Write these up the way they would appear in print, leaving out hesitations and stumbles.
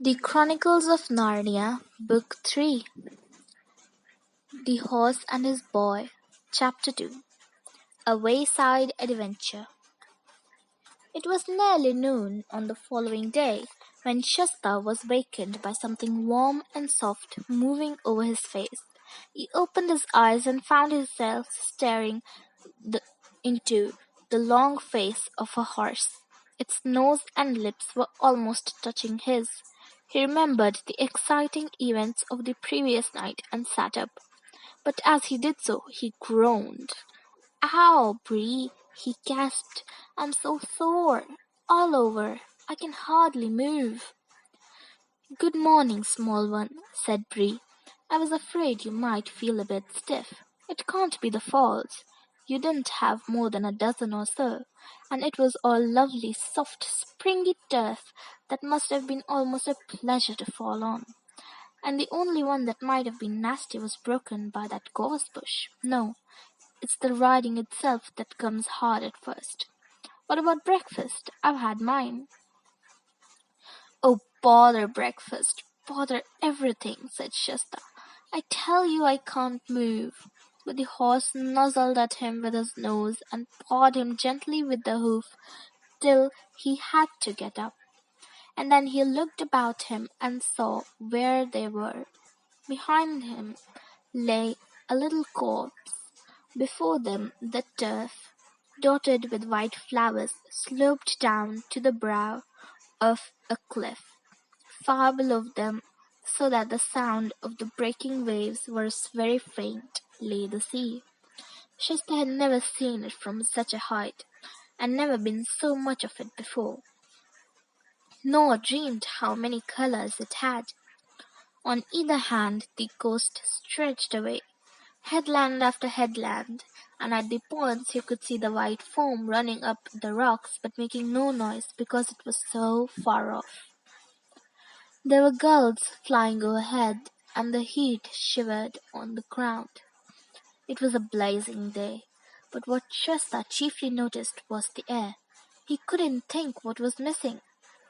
The Chronicles of Narnia, Book 3. The Horse and His Boy, Chapter 2. A Wayside Adventure. It was nearly noon on the following day when Shasta was wakened by something warm and soft moving over his face. He opened his eyes and found himself staring into the long face of a horse. Its nose and lips were almost touching his. He remembered the exciting events of the previous night and sat up. But as he did so, he groaned. "Ow, Bree!" he gasped. "I'm so sore, all over. I can hardly move." "Good morning, small one," said Bree. "I was afraid you might feel a bit stiff. It can't be the falls. You didn't have more than a dozen or so, and it was all lovely, soft, springy turf that must have been almost a pleasure to fall on. And the only one that might have been nasty was broken by that gorse bush. No, it's the riding itself that comes hard at first. What about breakfast? I've had mine." "Oh, bother breakfast, bother everything," said Shasta. "I tell you I can't move." But the horse nuzzled at him with his nose and pawed him gently with the hoof till he had to get up. And then he looked about him and saw where they were. Behind him lay a little corpse. Before them the turf, dotted with white flowers, sloped down to the brow of a cliff. Far below them, so that the sound of the breaking waves was very faint, lay the sea. Shasta had never seen it from such a height, and never been so much of it before, nor dreamed how many colors it had. On either hand the coast stretched away, headland after headland, and at the points you could see the white foam running up the rocks but making no noise because it was so far off. There were gulls flying overhead, and the heat shivered on the ground. It was a blazing day, but what Shasta chiefly noticed was the air. He couldn't think what was missing,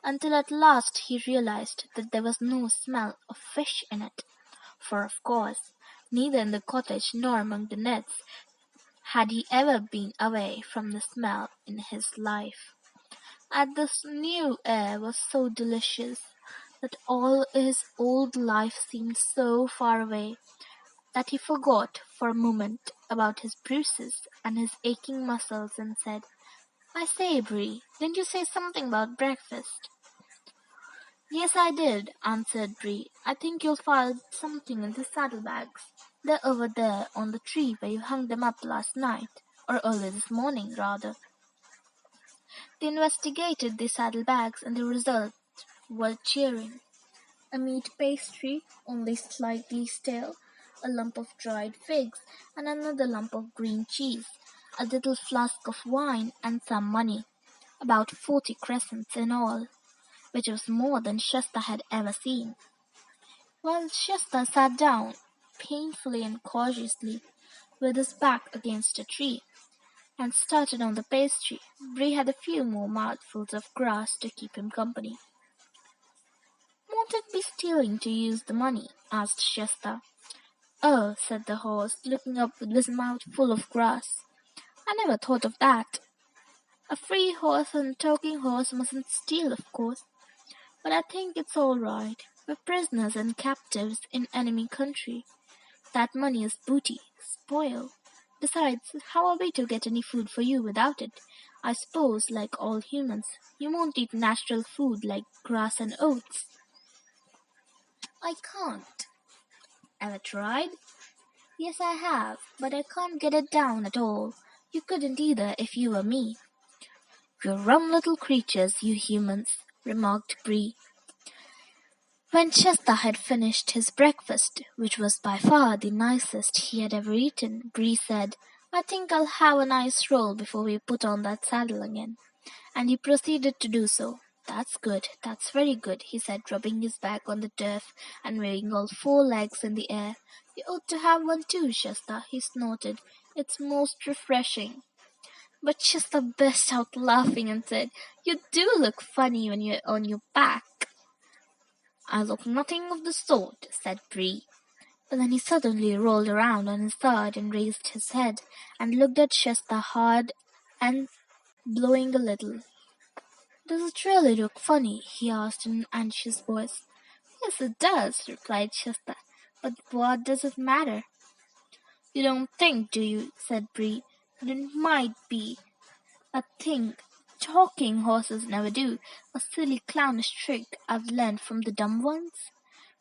until at last he realized that there was no smell of fish in it, for of course, neither in the cottage nor among the nets had he ever been away from the smell in his life. And this new air was so delicious that all his old life seemed so far away that he forgot for a moment about his bruises and his aching muscles and said, "I say, Bree, didn't you say something about breakfast?" "Yes, I did," answered Bree. "I think you'll find something in the saddlebags. They're over there on the tree where you hung them up last night, or early this morning, rather." They investigated the saddlebags, and the results were cheering. A meat pastry, only slightly stale, a lump of dried figs, and another lump of green cheese, a little flask of wine, and some money, about 40 crescents in all, which was more than Shasta had ever seen. While Shasta sat down, painfully and cautiously, with his back against a tree, and started on the pastry, Bree had a few more mouthfuls of grass to keep him company. "Won't it be stealing to use the money?" asked Shasta. "Oh," said the horse, looking up with his mouth full of grass. "I never thought of that. A free horse and a talking horse mustn't steal, of course. But I think it's all right. We're prisoners and captives in enemy country. That money is booty, spoil. Besides, how are we to get any food for you without it? I suppose, like all humans, you won't eat natural food like grass and oats." "I can't." "Ever tried?" "Yes, I have, but I can't get it down at all. You couldn't either if you were me." "You're rum little creatures, you humans," remarked Bree. When Shasta had finished his breakfast, which was by far the nicest he had ever eaten, Bree said, "I think I'll have a nice roll before we put on that saddle again." And he proceeded to do so. "That's good, that's very good," he said, rubbing his back on the turf and waving all 4 legs in the air. "You ought to have one too, Shasta," he snorted. "It's most refreshing." But Shasta burst out laughing and said, "You do look funny when you're on your back." "I look nothing of the sort," said Bree. But then he suddenly rolled around on his side and raised his head and looked at Shasta hard and blowing a little. "Does it really look funny?" he asked in an anxious voice. "Yes, it does," replied Shasta. "But what does it matter?" "You don't think, do you," said Bree, "that it might be a thing talking horses never do, a silly clownish trick I've learned from the dumb ones?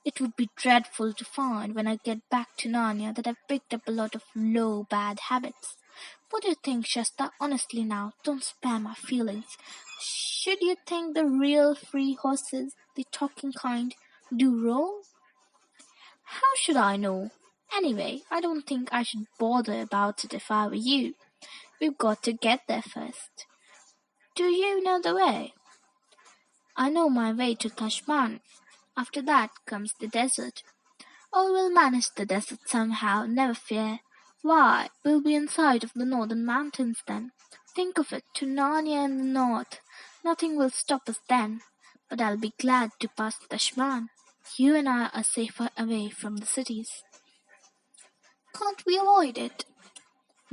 It would be dreadful to find when I get back to Narnia that I've picked up a lot of low, bad habits. What do you think, Shasta? Honestly now, don't spare my feelings. Should you think the real free horses, the talking kind, do wrong?" "How should I know? Anyway, I don't think I should bother about it if I were you. We've got to get there first. Do you know the way?" "I know my way to Tashban. After that comes the desert." "Oh, we'll manage the desert somehow, never fear. Why, we'll be in sight of the northern mountains then. Think of it, to Narnia in the north. Nothing will stop us then. But I'll be glad to pass Tashban. You and I are safer away from the cities." "Can't we avoid it?"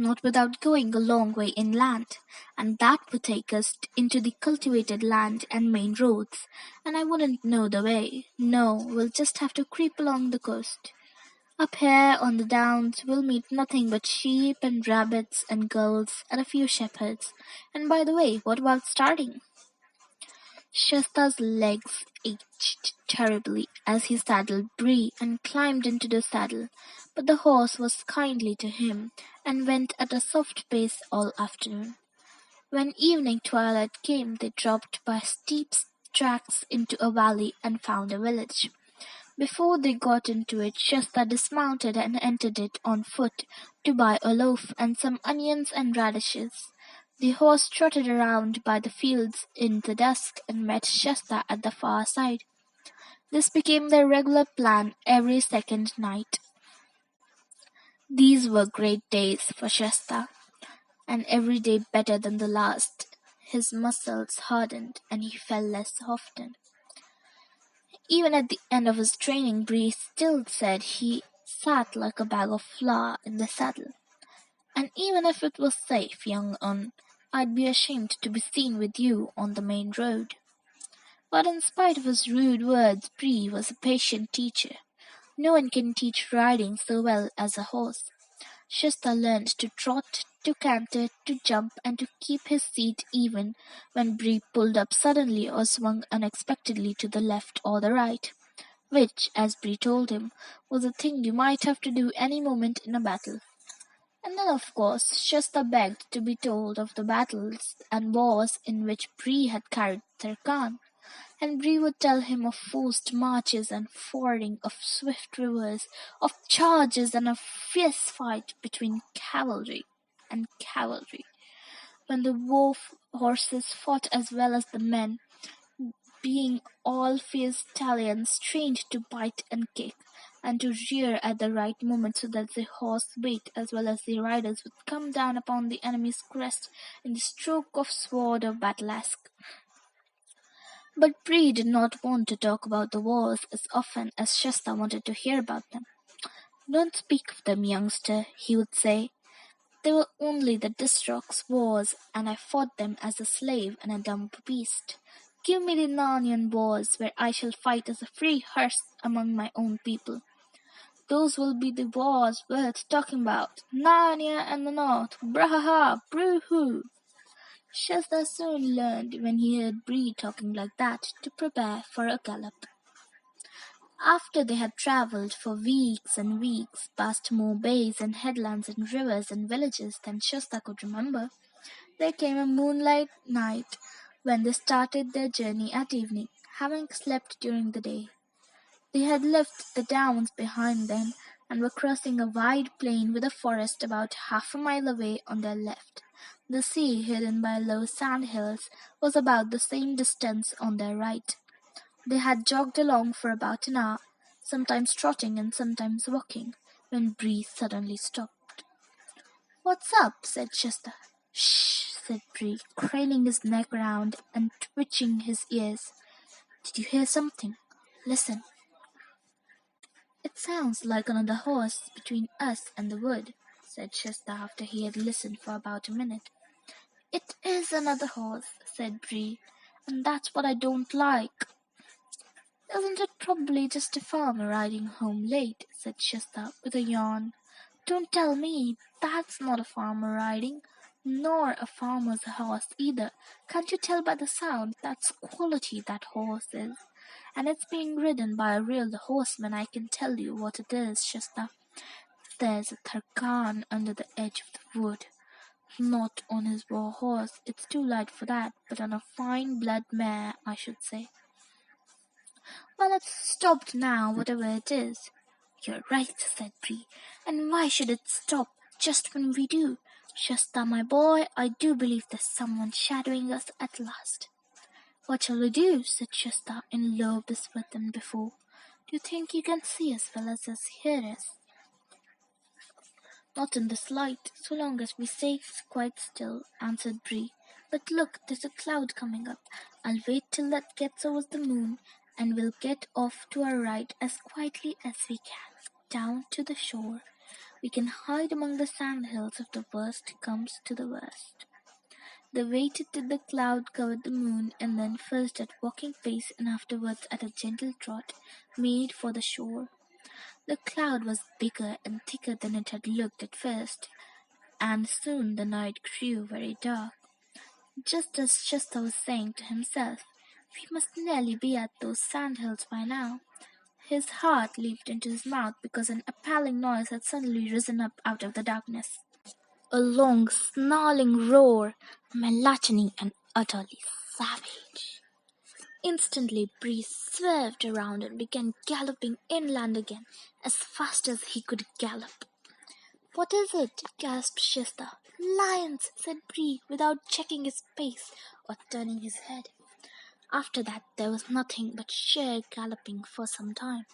"Not without going a long way inland, and that would take us into the cultivated land and main roads, and I wouldn't know the way. No, we'll just have to creep along the coast. Up here on the downs we'll meet nothing but sheep and rabbits and gulls and a few shepherds. And by the way, what about starting?" Shasta's legs ached terribly as he saddled Bree and climbed into the saddle, but the horse was kindly to him and went at a soft pace all afternoon. When evening twilight came, they dropped by steep tracks into a valley and found a village. Before they got into it, Shasta dismounted and entered it on foot to buy a loaf and some onions and radishes. The horse trotted around by the fields in the dusk and met Shasta at the far side. This became their regular plan every second night. These were great days for Shasta, and every day better than the last. His muscles hardened, and he fell less often. Even at the end of his training, Bree still said he sat like a bag of flour in the saddle. "And even if it was safe, young un, I'd be ashamed to be seen with you on the main road." But in spite of his rude words, Bree was a patient teacher. No one can teach riding so well as a horse. Shasta learned to trot, to canter, to jump, and to keep his seat even when Bree pulled up suddenly or swung unexpectedly to the left or the right, which, as Bree told him, was a thing you might have to do any moment in a battle. And then, of course, Shasta begged to be told of the battles and wars in which Bree had carried their Khan, and Bree would tell him of forced marches and fording of swift rivers, of charges and a fierce fight between cavalry and cavalry, when the war horses fought as well as the men, being all fierce stallions trained to bite and kick, and to rear at the right moment so that the horse weight as well as the riders would come down upon the enemy's crest in the stroke of sword or battle-axe. But Bree did not want to talk about the wars as often as Shasta wanted to hear about them. "Don't speak of them, youngster," he would say. "They were only the Disrock's wars, and I fought them as a slave and a dumb beast. Give me the Narnian wars, where I shall fight as a free horse among my own people. Those will be the wars worth talking about. Narnia and the North, braha, broo-hoo." Shasta soon learned, when he heard Bree talking like that, to prepare for a gallop. After they had travelled for weeks and weeks, past more bays and headlands and rivers and villages than Shasta could remember, there came a moonlight night when they started their journey at evening, having slept during the day. They had left the downs behind them and were crossing a wide plain with a forest about half a mile away on their left. The sea, hidden by low sand hills, was about the same distance on their right. They had jogged along for about an hour, sometimes trotting and sometimes walking, when Bree suddenly stopped. "What's up?" said Shasta. "Shh!" said Bree, craning his neck round and twitching his ears. "Did you hear something?" Listen. "It sounds like another horse between us and the wood," said Shasta after he had listened for about a minute. "It is another horse," said Bree, "and that's what I don't like." "Isn't it probably just a farmer riding home late?" said Shasta with a yawn. "Don't tell me that's not a farmer riding, nor a farmer's horse either. Can't you tell by the sound? That's quality, that horse is. And it's being ridden by a real horseman, I can tell you what it is, Shasta. There's a Tarkan under the edge of the wood. Not on his war horse, it's too light for that, but on a fine blood mare, I should say. Well, it's stopped now, whatever it is." "You're right," said Bree. "And why should it stop just when we do? Shasta, my boy, I do believe there's someone shadowing us at last." "What shall we do?" said Shasta in lower whisper than before. "Do you think you can see as well as hear us?" "Not in this light, so long as we stay quite still," answered Bree. "But look, there's a cloud coming up. I'll wait till that gets over the moon, and we'll get off to our right as quietly as we can, down to the shore. We can hide among the sandhills if the worst comes to the worst." They waited till the cloud covered the moon, and then first at walking pace and afterwards at a gentle trot, made for the shore. The cloud was bigger and thicker than it had looked at first, and soon the night grew very dark. Just as Chester was saying to himself, "We must nearly be at those sandhills by now," his heart leaped into his mouth because an appalling noise had suddenly risen up out of the darkness. A long, snarling roar, melancholy and utterly savage. Instantly Bree swerved around and began galloping inland again as fast as he could gallop. "What is it?" gasped Shasta. "Lions," said Bree, without checking his pace or turning his head. After that there was nothing but sheer galloping for some time.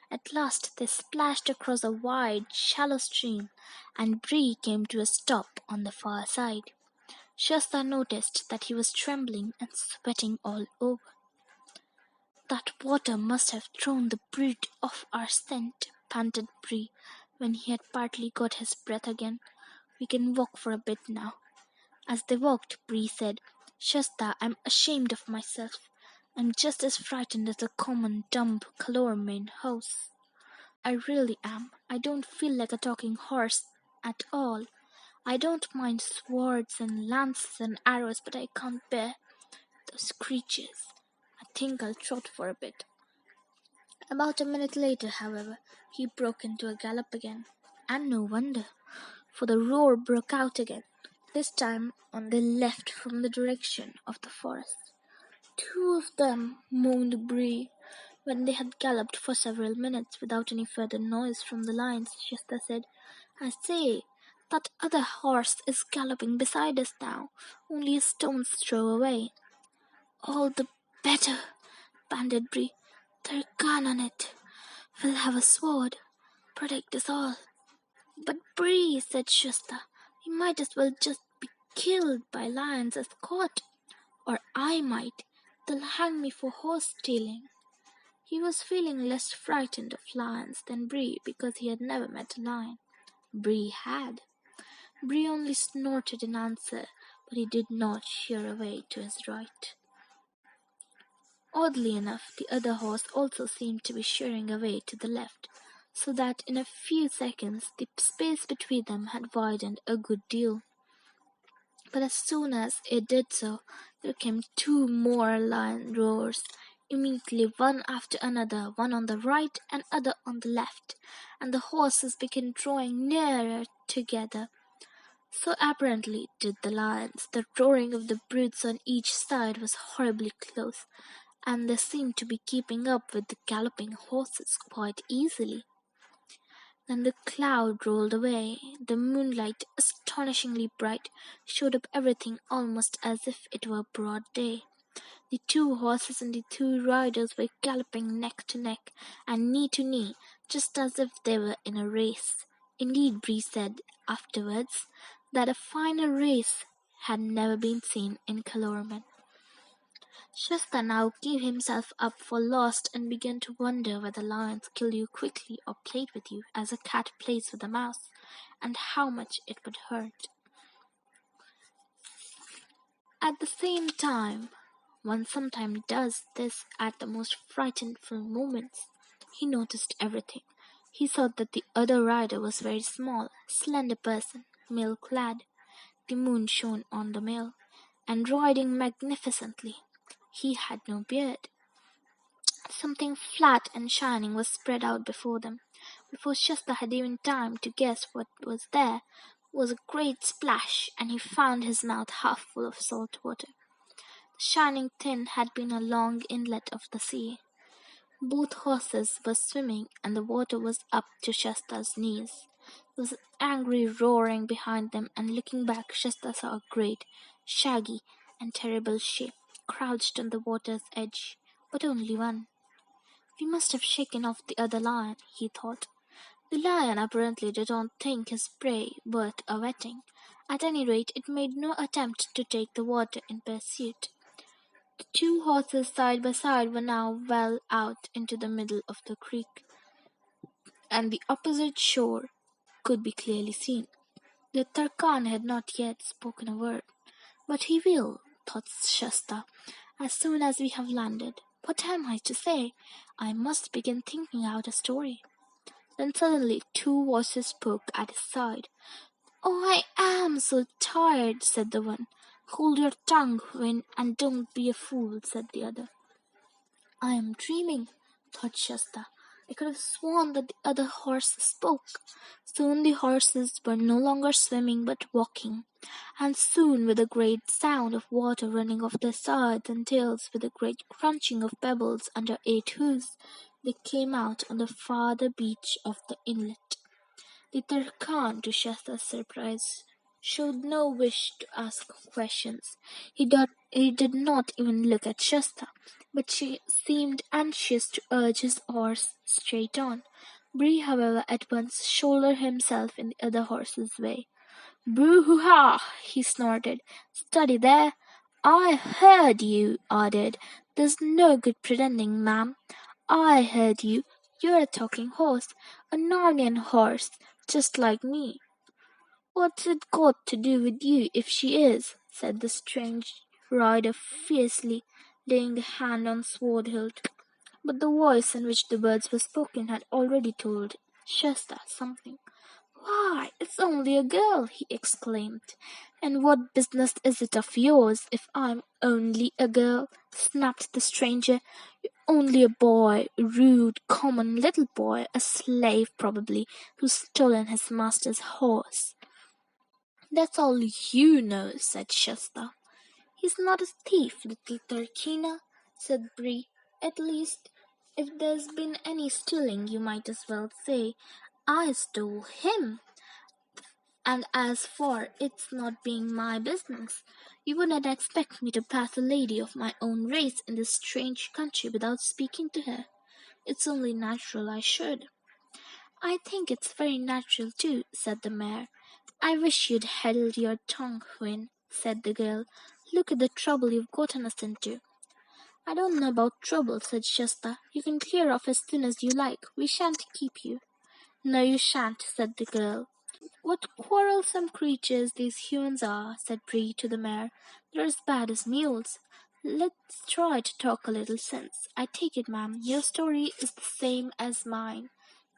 At last they splashed across a wide, shallow stream, and Bree came to a stop on the far side. Shasta noticed that he was trembling and sweating all over. "That water must have thrown the brute off our scent," panted Bree, when he had partly got his breath again. "We can walk for a bit now." As they walked, Bree said, "Shasta, I'm ashamed of myself. I'm just as frightened as a common dumb colorman horse. I really am. I don't feel like a talking horse at all. I don't mind swords and lances and arrows, but I can't bear those creatures. I think I'll trot for a bit." About a minute later, however, he broke into a gallop again. And no wonder, for the roar broke out again, this time on the left from the direction of the forest. "Two of them," moaned Bree. When they had galloped for several minutes without any further noise from the lions, Shasta said, "I say, that other horse is galloping beside us now, only a stone's throw away." "All the better," panted Bree. "They're gone on it. We'll have a sword. Protect us all." "But Bree," said Shasta, "we might as well just be killed by lions as caught. Or I might. They'll hang me for horse stealing." He was feeling less frightened of lions than Bree because he had never met a lion. Bree had. Bree only snorted in answer, but he did not sheer away to his right. Oddly enough, the other horse also seemed to be sheering away to the left, so that in a few seconds the space between them had widened a good deal. But as soon as it did so, there came two more lion roars, immediately one after another, one on the right and other on the left, and the horses began drawing nearer together. So apparently did the lions. The roaring of the brutes on each side was horribly close, and they seemed to be keeping up with the galloping horses quite easily. Then the cloud rolled away. The moonlight, astonishingly bright, showed up everything almost as if it were broad day. The two horses and the two riders were galloping neck to neck and knee to knee, just as if they were in a race. Indeed, Bree said afterwards that a finer race had never been seen in Calormen. Shasta now gave himself up for lost and began to wonder whether lions kill you quickly or played with you as a cat plays with a mouse, and how much it would hurt. At the same time, one sometimes does this at the most frightful moments. He noticed everything. He saw that the other rider was very small, slender person, mail-clad. The moon shone on the mail, and riding magnificently. He had no beard. Something flat and shining was spread out before them. Before Shasta had even time to guess what was there, was a great splash, and he found his mouth half full of salt water. The shining thing had been a long inlet of the sea. Both horses were swimming, and the water was up to Shasta's knees. There was an angry roaring behind them, and looking back, Shasta saw a great, shaggy, and terrible shape crouched on the water's edge, but only one. We must have shaken off the other lion, he thought. The lion apparently did not think his prey worth a wetting. At any rate, it made no attempt to take the water in pursuit. The two horses side by side were now well out into the middle of the creek, and the opposite shore could be clearly seen. The Tarkan had not yet spoken a word. But he will, thought Shasta, as soon as we have landed. What am I to say? I must begin thinking out a story. Then suddenly two voices spoke at his side. "Oh, I am so tired," said the one. "Hold your tongue, Win, and don't be a fool," said the other. "I am dreaming," thought Shasta. I could have sworn that the other horse spoke. Soon the horses were no longer swimming but walking, and soon with a great sound of water running off their sides and tails, with a great crunching of pebbles under 8 hoofs, they came out on the farther beach of the inlet. The Tarkan, to Shasta's surprise, showed no wish to ask questions. He did not even look at Shasta, but she seemed anxious to urge his horse straight on. Bree, however, at once shouldered himself in the other horse's way. "Boo-hoo-ha!" he snorted. "Steady there! I heard you," added. "There's no good pretending, ma'am. I heard you. You're a talking horse, a Narnian horse, just like me." "What's it got to do with you if she is?" said the strange rider fiercely, laying a hand on sword hilt. But the voice in which the words were spoken had already told Shasta something. "Why, it's only a girl!" he exclaimed. "And what business is it of yours if I'm only a girl?" snapped the stranger. "You're only a boy, a rude, common little boy, a slave probably, who's stolen his master's horse." "That's all you know," said Shasta. "He's not a thief, little Turkina," said Bree. "At least, if there's been any stealing, you might as well say I stole him. And as for its not being my business, you wouldn't expect me to pass a lady of my own race in this strange country without speaking to her. It's only natural I should." "I think it's very natural too," said the mayor. "I wish you'd held your tongue, Win," said the girl. "Look at the trouble you've gotten us into." "I don't know about trouble," said Shasta. "You can clear off as soon as you like. We shan't keep you." "No, you shan't," said the girl. "What quarrelsome creatures these humans are," said Bree to the mayor. "They're as bad as mules. Let's try to talk a little sense. I take it, ma'am, your story is the same as mine.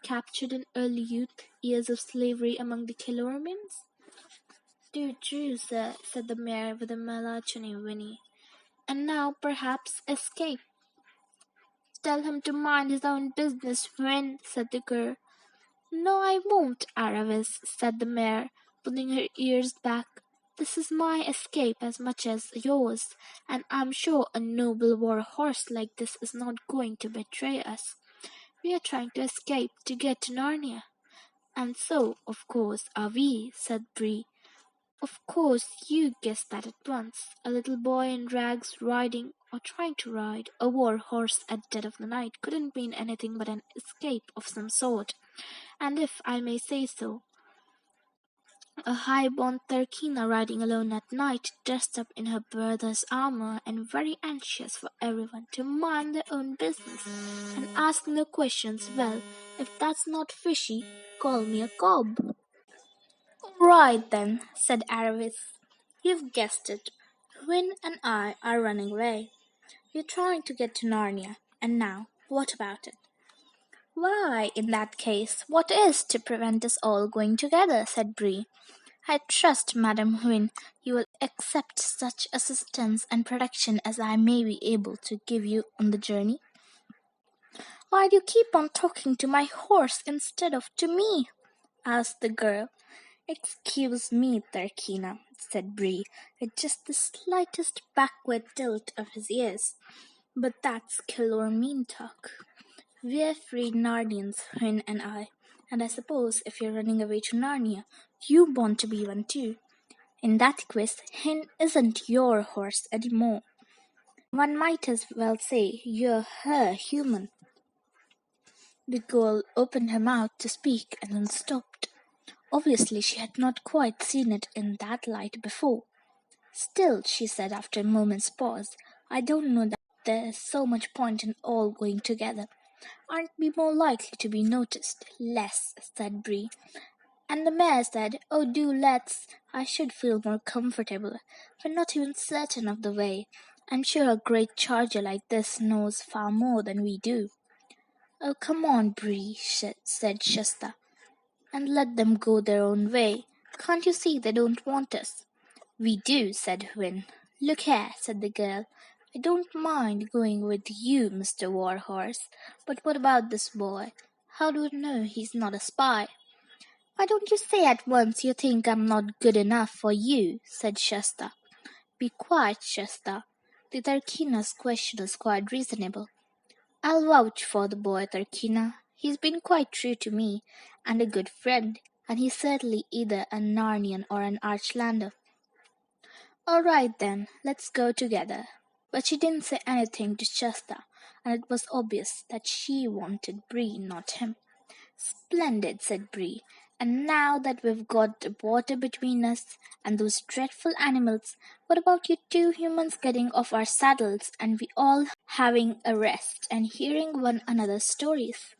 Captured in early youth, years of slavery among the Kilormians?" "True, sir," said the mayor with a melancholy whinny. "And now, perhaps, escape." "Tell him to mind his own business, Win," said the girl. "No, I won't, Aravis," said the mare, pulling her ears back. "This is my escape as much as yours, and I'm sure a noble war horse like this is not going to betray us. We are trying to escape to get to Narnia." "And so, of course, are we," said Bree. "Of course, you guessed that at once. A little boy in rags riding, or trying to ride, a war horse at dead of the night couldn't mean anything but an escape of some sort. And if I may say so, A high-born Turkina riding alone at night, dressed up in her brother's armor and very anxious for everyone to mind their own business and ask no questions. Well, if that's not fishy, call me a cob. Right then, said Aravis. You've guessed it. Wynne and I are running away. We're trying to get to Narnia. And now, what about it? Why, in that case, what is to prevent us all going together? Said Bree. I trust, Madam Wynne, you will accept such assistance and protection as I may be able to give you on the journey. Why do you keep on talking to my horse instead of to me? Asked the girl. Excuse me, Turkina, said Bree, with just the slightest backward tilt of his ears. But that's Kilormean talk. We're free Narnians, Wynne and I suppose if you're running away to Narnia, you want to be one too. In that case, Hen isn't your horse anymore. One might as well say you're her human. The girl opened her mouth to speak and then stopped. Obviously, she had not quite seen it in that light before. Still, she said after a moment's pause, I don't know that there's so much point in all going together. Aren't we more likely to be noticed? Less, said Bree. And the mayor said, Oh, do let's. I should feel more comfortable. We're not even certain of the way. I'm sure a great charger like this knows far more than we do. Oh, come on, Bree, said Shasta, and let them go their own way. Can't you see they don't want us? We do, said Wynne. Look here, said the girl. I don't mind going with you, Mr. Warhorse, but what about this boy? How do you know he's not a spy? Why don't you say at once you think I'm not good enough for you? Said Shasta. Be quiet, Shasta. The Tarkina's question is quite reasonable. I'll vouch for the boy, Tarkina. He's been quite true to me, and a good friend, and he's certainly either a Narnian or an Archlander. All right then, let's go together. But she didn't say anything to Shasta, and it was obvious that she wanted Bree, not him. Splendid, said Bree. And now that we've got the water between us and those dreadful animals, what about you two humans getting off our saddles and we all having a rest and hearing one another's stories?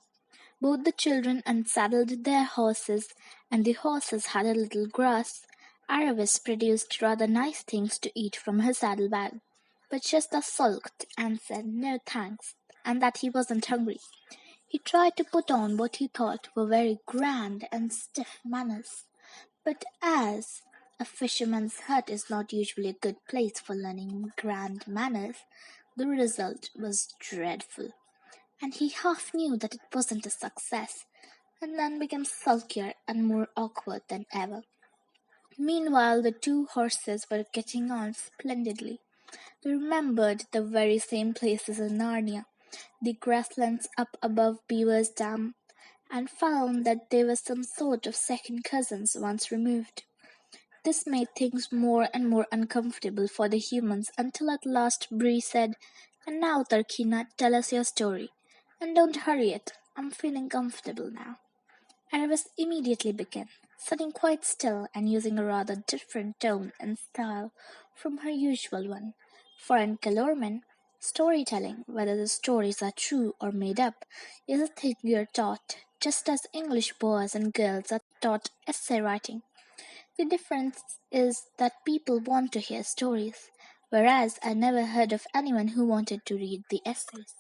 Both the children unsaddled their horses, and the horses had a little grass. Aravis produced rather nice things to eat from her saddlebag, but Shasta sulked and said no thanks, and that he wasn't hungry. He tried to put on what he thought were very grand and stiff manners, but as a fisherman's hut is not usually a good place for learning grand manners, the result was dreadful, and he half knew that it wasn't a success, and then became sulkier and more awkward than ever. Meanwhile, the two horses were getting on splendidly. They remembered the very same places in Narnia, the grasslands up above Beaver's Dam, and found that they were some sort of second cousins once removed. This made things more and more uncomfortable for the humans until at last Bree said, And now, Tarkina, tell us your story. And don't hurry it. I'm feeling comfortable now. Aravis immediately began, sitting quite still and using a rather different tone and style from her usual one. For in Kilorman, storytelling, whether the stories are true or made up, is a thing you're taught, just as English boys and girls are taught essay writing. The difference is that people want to hear stories, whereas I never heard of anyone who wanted to read the essays.